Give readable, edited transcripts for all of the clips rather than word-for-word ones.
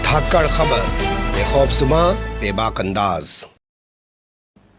धाकड़ खबर बेखौफजुमा बेबाक अंदाज।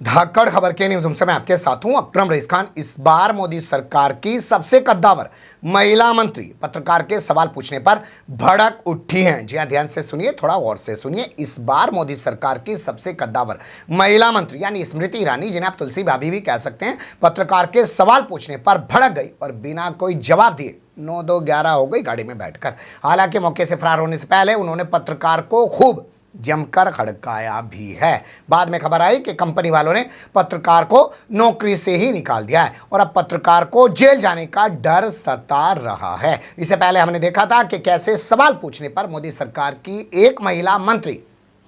धाकड़ खबर के न्यूज़ से मैं आपके साथ हूं अकरम रईस खान। इस बार मोदी सरकार की सबसे कद्दावर महिला मंत्री पत्रकार के सवाल पूछने पर भड़क उठी हैं। जी हां, ध्यान से सुनिए, थोड़ा गौर से सुनिए। इस बार मोदी सरकार की सबसे कद्दावर महिला मंत्री यानी स्मृति ईरानी, जिन्हें आप तुलसी भाभी भी कह सकते हैं, पत्रकार के सवाल पूछने पर भड़क गई और बिना कोई जवाब दिए 9-2-11 हो गई गाड़ी में बैठकर। हालांकि मौके से फरार होने से पहले उन्होंने पत्रकार को खूब जमकर खड़काया भी है। बाद में खबर आई कि कंपनी वालों ने पत्रकार को नौकरी से ही निकाल दिया है और अब पत्रकार को जेल जाने का डर सता रहा है। इससे पहले हमने देखा था कि कैसे सवाल पूछने पर मोदी सरकार की एक महिला मंत्री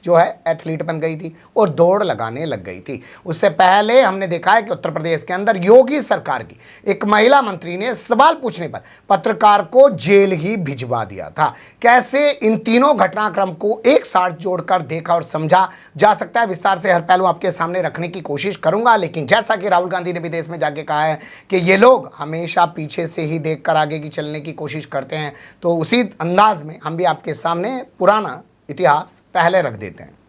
जो है एथलीट बन गई थी और दौड़ लगाने लग गई थी। उससे पहले हमने देखा है कि उत्तर प्रदेश के अंदर योगी सरकार की एक महिला मंत्री ने सवाल पूछने पर पत्रकार को जेल ही भिजवा दिया था। कैसे इन तीनों घटनाक्रम को एक साथ जोड़कर देखा और समझा जा सकता है, विस्तार से हर पहलू आपके सामने रखने की कोशिश करूंगा। लेकिन जैसा कि राहुल गांधी ने विदेश में जाके कहा है कि ये लोग हमेशा पीछे से ही देखकर आगे की चलने की कोशिश करते हैं, तो उसी अंदाज में हम भी आपके सामने पुराना इतिहास पहले रख देते हैं।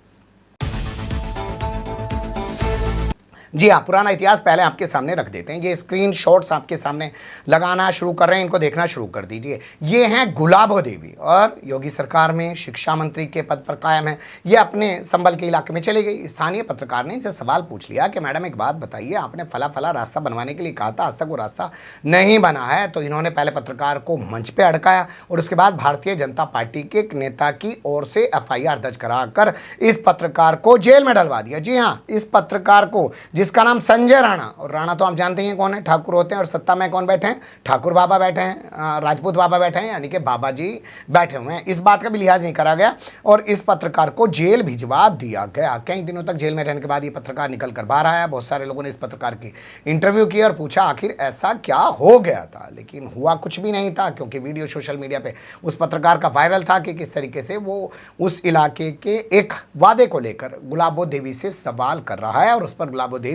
जी हाँ, पुराना इतिहास पहले आपके सामने रख देते हैं। ये स्क्रीनशॉट्स आपके सामने लगाना शुरू कर रहे हैं, इनको देखना शुरू कर दीजिए। ये हैं गुलाबो देवी और योगी सरकार में शिक्षा मंत्री के पद पर कायम है। ये अपने संभल के इलाके में चली गई। स्थानीय पत्रकार ने इनसे सवाल पूछ लिया कि मैडम एक बात बताइए, आपने फला फला रास्ता बनवाने के लिए कहा था, आज तक वो रास्ता नहीं बना है। तो इन्होंने पहले पत्रकार को मंच पर अड़काया और उसके बाद भारतीय जनता पार्टी के एक नेता की ओर से FIR दर्ज कराकर इस पत्रकार को जेल में डलवा दिया। जी हाँ, इस पत्रकार को, जिसका नाम संजय राणा, और राणा तो आप जानते हैं कौन है, ठाकुर होते हैं, और सत्ता में कौन बैठे हैं, ठाकुर बाबा बैठे हैं, राजपूत बाबा बैठे हैं, यानी कि बाबा जी बैठे हुए हैं। इस बात का भी लिहाज नहीं करा गया और इस पत्रकार को जेल भिजवा दिया गया। कई दिनों तक जेल में रहने के बाद ये पत्रकार निकल कर बाहर आया। बहुत सारे लोगों ने इस पत्रकार की इंटरव्यू की और पूछा आखिर ऐसा क्या हो गया था, लेकिन हुआ कुछ भी नहीं था, क्योंकि वीडियो सोशल मीडिया पे उस पत्रकार का वायरल था कि किस तरीके से वो उस इलाके के एक वादे को लेकर गुलाबो देवी से सवाल कर रहा है और उस पर गुलाबो देवी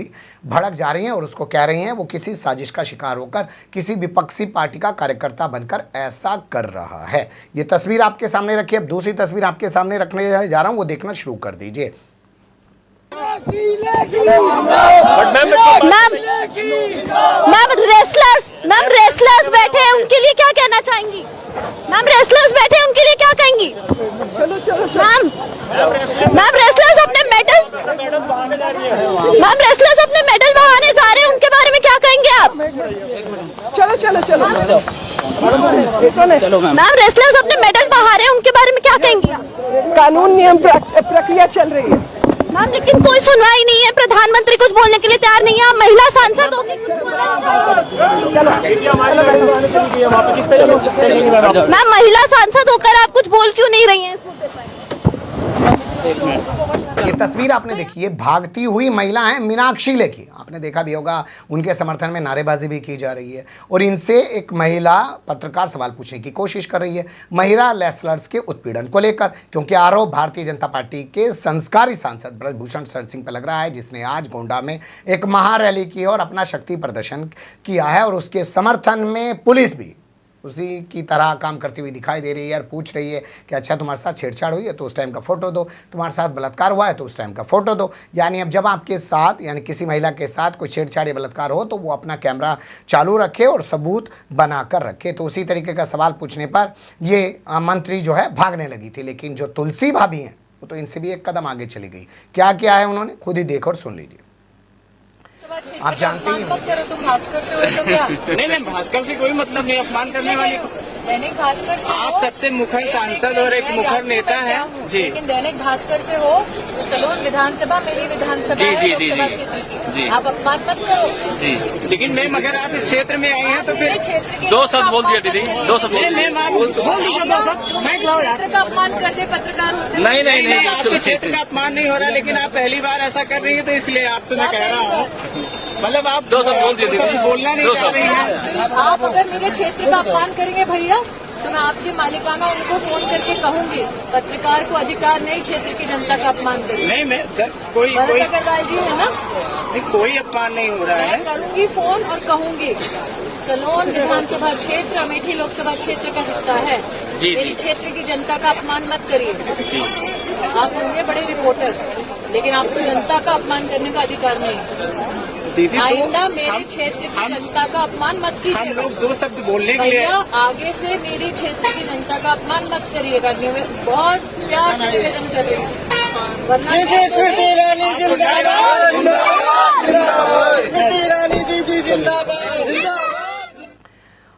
भड़क जा रही हैं और उसको कह रही हैं वो किसी साजिश का शिकार होकर किसी विपक्षी पार्टी का कार्यकर्ता बनकर ऐसा कर रहा है। ये तस्वीर आपके सामने रखी। अब दूसरी तस्वीर आपके सामने रखने जा रहा हूं, वो देखना शुरू कर दीजिए। मैम रेसलर्स बैठे हैं, उनके लिए क्या कहना चाहेंगी? मैम रेसलर्स बैठे हैं, उनके लिए क्या कहेंगी? मैम रेसलर्स अपने मेडल बहाने जा रहे हैं, उनके बारे में क्या कहेंगे आप? चलो मैम रेसलर्स अपने मेडल बहा रहे हैं, उनके बारे में क्या कहेंगी? कानून नियम प्रक्रिया चल रही है मैम, लेकिन कोई सुनवाई नहीं है। प्रधानमंत्री कुछ बोलने के लिए तैयार नहीं है। आप महिला सांसद हो, मैम महिला सांसद होकर आप कुछ बोल क्यों नहीं रही हैं इस मुद्दे पर? ये तस्वीर आपने देखी, ये भागती हुई महिला है मीनाक्षी लेखी। आपने देखा भी होगा, उनके समर्थन में नारेबाजी भी की जा रही है और इनसे एक महिला पत्रकार सवाल पूछने की कोशिश कर रही है महिला रेसलर्स के उत्पीड़न को लेकर, क्योंकि आरोप भारतीय जनता पार्टी के संस्कारी सांसद ब्रजभूषण शरण सिंह पर लग रहा है, जिसने आज गोंडा में एक महारैली की और अपना शक्ति प्रदर्शन किया है और उसके समर्थन में पुलिस भी उसी की तरह काम करती हुई दिखाई दे रही है और पूछ रही है कि अच्छा तुम्हारे साथ छेड़छाड़ हुई है तो उस टाइम का फोटो दो, तुम्हारे साथ बलात्कार हुआ है तो उस टाइम का फोटो दो। यानी अब जब आपके साथ, यानी किसी महिला के साथ कोई छेड़छाड़ या बलात्कार हो तो वो अपना कैमरा चालू रखे और सबूत बनाकर रखे। तो उसी तरीके का सवाल पूछने पर ये मंत्री जो है भागने लगी थी। लेकिन जो तुलसी भाभी हैं वो तो इनसे भी एक कदम आगे चली गई। क्या किया है उन्होंने, खुद ही देखो और सुन लीजिए। आप जानते ही मत करो, तुम भास्कर से हो तो क्या? नहीं, भास्कर से कोई मतलब नहीं, अपमान करने वाली। दैनिक भास्कर से आप सबसे मुखर सांसद और एक मुखर नेता है जी, लेकिन दैनिक भास्कर से हो तो सलोन विधानसभा मेरी विधानसभा है, लोकसभा क्षेत्र की, आप अपमान मत करो जी। लेकिन मैम अगर आप इस क्षेत्र में आई हैं तो फिर दो शब्द बोल दिया दीदी, दो शब्द क्षेत्र का अपमान करते पत्रकार होते। नहीं, क्षेत्र का अपमान नहीं हो रहा, लेकिन आप पहली बार ऐसा कर रही है तो इसलिए आपसे मैं कह रहा हूँ, मतलब आप दो शब्द बोल दिए, बोलना नहीं चाह रही हैं। आप अगर मेरे क्षेत्र का अपमान करेंगे भैया तो मैं आपके मालिकाना उनको फोन करके कहूंगी। पत्रकार को अधिकार नहीं क्षेत्र की जनता का अपमान करने। नहीं, मैं कोई अग्रवाल जी है ना, कोई अपमान नहीं हो रहा है। मैं करूंगी फोन और कहूंगी सलोन विधानसभा क्षेत्र अमेठी लोकसभा क्षेत्र का हिस्सा है, जी, मेरी जी। क्षेत्र की जनता का अपमान मत करिए। जी आप होंगे बड़े रिपोर्टर, लेकिन आपको जनता का अपमान करने का अधिकार नहीं। दीदी आइंदा तो मेरे क्षेत्र की जनता का अपमान मत हम कीजिए। लोग 2 शब्द बोलने के लिए भैया आगे से मेरी क्षेत्र की जनता का अपमान मत करिएगा। बहुत प्यार से निवेदन कर रही हूँ, वरना क्या करोगे?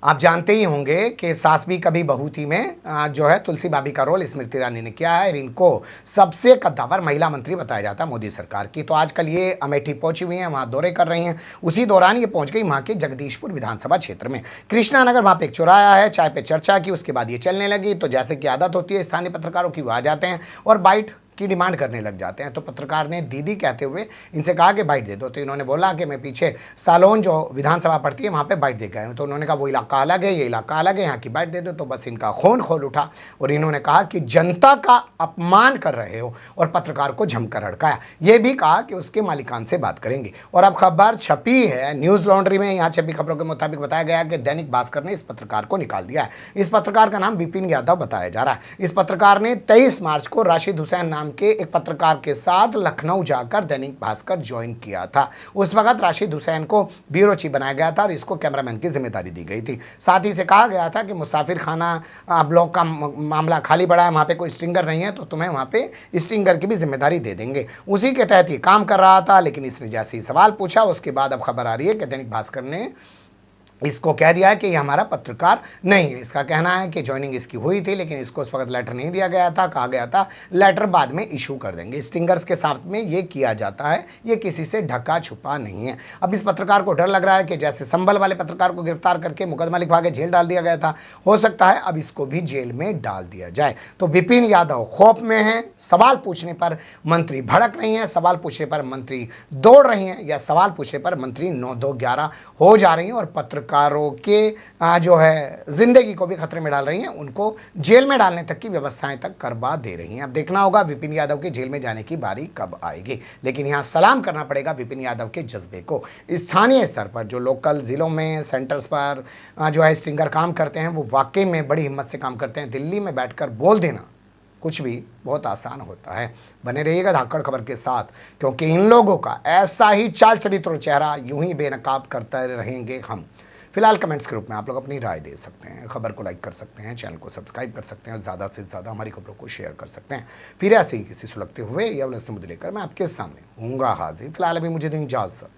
आप जानते ही होंगे कि सास भी कभी बहू थी में जो है तुलसी भाभी का रोल स्मृति ईरानी ने किया है और इनको सबसे कद्दावर महिला मंत्री बताया जाता है मोदी सरकार की। तो आजकल ये अमेठी पहुंची हुई हैं, वहां दौरे कर रही हैं। उसी दौरान ये पहुंच गई वहां के जगदीशपुर विधानसभा क्षेत्र में कृष्णानगर। वहां पे एक चौराहा है, चाय पे चर्चा की, उसके बाद ये चलने लगी। तो जैसे कि आदत होती है स्थानीय पत्रकारों की, वो आ जाते हैं और बाइट की डिमांड करने लग जाते हैं। तो पत्रकार ने दीदी कहते हुए इनसे कहा कि बाइट दे दो। तो इन्होंने बोला कि मैं पीछे सालोन जो विधानसभा पड़ती है वहाँ पे बाइट दे के आए हूं। तो उन्होंने कहा वो इलाका अलग है, ये इलाका अलग है, यहाँ की बाइट दे दो। तो बस इनका खून खोल उठा और इन्होंने कहा कि जनता का अपमान कर रहे हो और पत्रकार को जमकर हड़काया। ये भी कहा कि उसके मालिकान से बात करेंगे। और अब खबर छपी है न्यूज़ लॉन्ड्री में। यहाँ छपी खबरों के मुताबिक बताया गया कि दैनिक भास्कर ने इस पत्रकार को निकाल दिया है। इस पत्रकार का नाम विपिन यादव बताया जा रहा है। इस पत्रकार ने 23 मार्च को राशिद हुसैन नाम के एक पत्रकार के साथ लखनऊ जाकर दैनिक भास्कर ज्वाइन किया था। उस वक्त राशिद हुसैन को ब्यूरो चीफ बनाया गया था और इसको कैमरामैन की जिम्मेदारी दी गई थी। साथ ही से कहा गया था कि मुसाफिर खाना ब्लॉक का मामला खाली पड़ा है, वहाँ पे कोई स्टिंगर नहीं है, तो तुम्हें वहाँ पे स्टिंगर की भी जिम्मेदारी दे देंगे। उसी के तहत ये काम कर रहा था। लेकिन इसने जैसे ही सवाल पूछा उसके बाद अब खबर आ रही है कि दैनिक भास्कर ने इसको कह दिया है कि ये हमारा पत्रकार नहीं है। इसका कहना है कि ज्वाइनिंग इसकी हुई थी, लेकिन इसको उस वक्त लेटर नहीं दिया गया था। कहा गया था लेटर बाद में इशू कर देंगे। स्टिंगर्स के साथ में ये किया जाता है, ये किसी से ढका छुपा नहीं है। अब इस पत्रकार को डर लग रहा है कि जैसे संभल वाले पत्रकार को गिरफ्तार करके मुकदमा लिखवा के जेल डाल दिया गया था, हो सकता है अब इसको भी जेल में डाल दिया जाए। तो विपिन यादव खौफ में है। सवाल पूछने पर मंत्री भड़क रही हैं, सवाल पूछने पर मंत्री दौड़ रही हैं, या सवाल पूछने पर मंत्री 9-2-11 हो जा रही हैं और पत्रकारों के जो है जिंदगी को भी खतरे में डाल रही हैं। उनको जेल में डालने तक की व्यवस्थाएं तक करवा दे रही हैं। अब देखना होगा विपिन यादव के जेल में जाने की बारी कब आएगी। लेकिन यहां सलाम करना पड़ेगा विपिन यादव के जज्बे को। स्थानीय स्तर पर जो लोकल जिलों में सेंटर्स पर जो है स्टिंगर काम करते हैं, वो वाकई में बड़ी हिम्मत से काम करते हैं। दिल्ली में बैठकर बोल देना कुछ भी बहुत आसान होता है। बने रहिएगा धाकड़ खबर के साथ, क्योंकि इन लोगों का ऐसा ही चाल चरित्र और चेहरा यूं ही बेनकाब करते रहेंगे हम। फिलहाल कमेंट्स के रूप में आप लोग अपनी राय दे सकते हैं, खबर को लाइक कर सकते हैं, चैनल को सब्सक्राइब कर सकते हैं और ज़्यादा से ज़्यादा हमारी खबरों को शेयर कर सकते हैं। फिर ऐसे ही किसी सुलगते हुए या मुद्दे लेकर मैं आपके सामने हूँगा हाजिर। फिलहाल अभी मुझे दें इजाज़त।